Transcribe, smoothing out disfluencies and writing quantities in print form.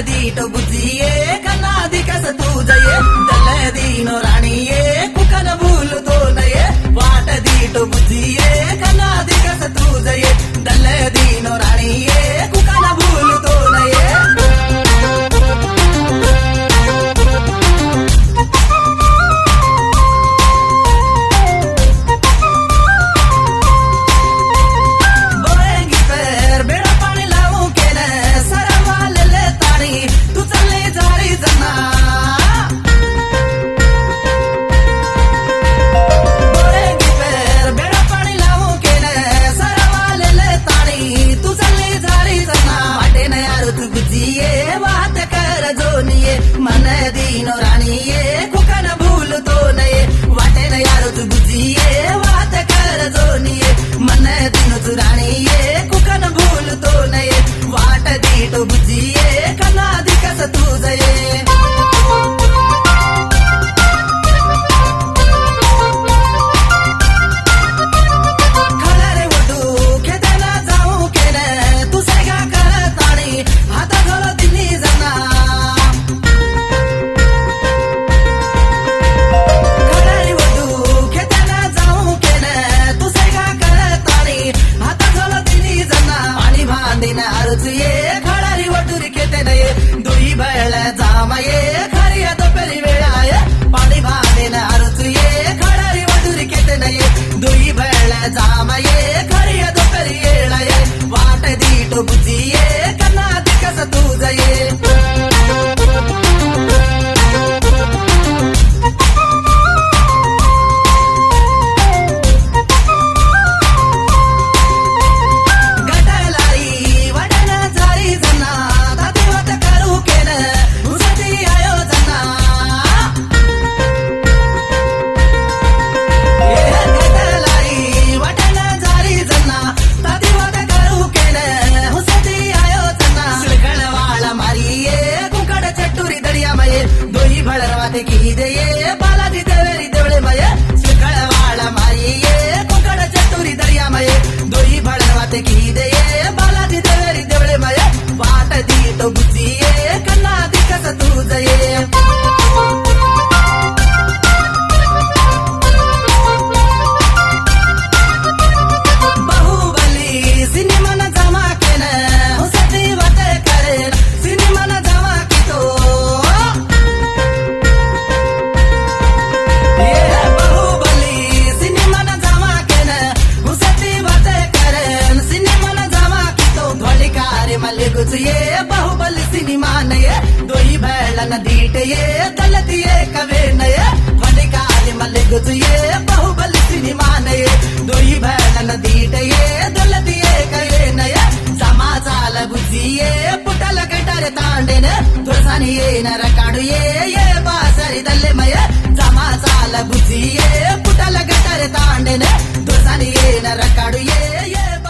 दीटो बुझिए कनादी कस तुझये दलदीनो राणीये कुकन भूल तो नये वाट दीटो बुझिए कनादी कस तुझये दलदीनो राणीये कुकन भूल तो नये मन दीनो राणीये कुकन भूल तो नये वाटे न यारो तू बुझिए वात कर जोनिये मन दीनो तू राणीये कुकन भूल तो नये वाट दीटो बुझिए कनादी कस तुझये खळारी वटुरी खेते नये दुई बैल जामाये खरिया तो पेरी वेळाये पाणी भांडेन आरुचुये खळारी वटुरी खेते नये दुई बैल जामाये खरिया तो पेरी वेळाये वाट दीटो बुझिये कनादी कस तुझये कीदये बालाजी देवेरी देवळे मये श्रीकळवाळा मारिये कोकण चटुरी दर्या मये दोई भळवाते कीदये बालाजी देवेरी देवळे मये वाट दीटो बुझिये कनादी कस तुझये बाहुबली सिनेमा न जमा केन हुसती वाते करे सिनेमा न जमा कितो गुजिये बाहुबली सिनेमा नये दोई बैलन दीटये दलतिये कवे नये वनिकाली मल्ले गुजिये बाहुबली सिनेमा नये दोई बैलन दीटये दलतिये कवे नये समाचाल बुझिये पुटल कटर तांडेन तुरसानिये नर काडुये ये बासरी दल्ले मये समाचाल बुझिये पुटल कटर तांडेन तुरसानिये नर काडुये ये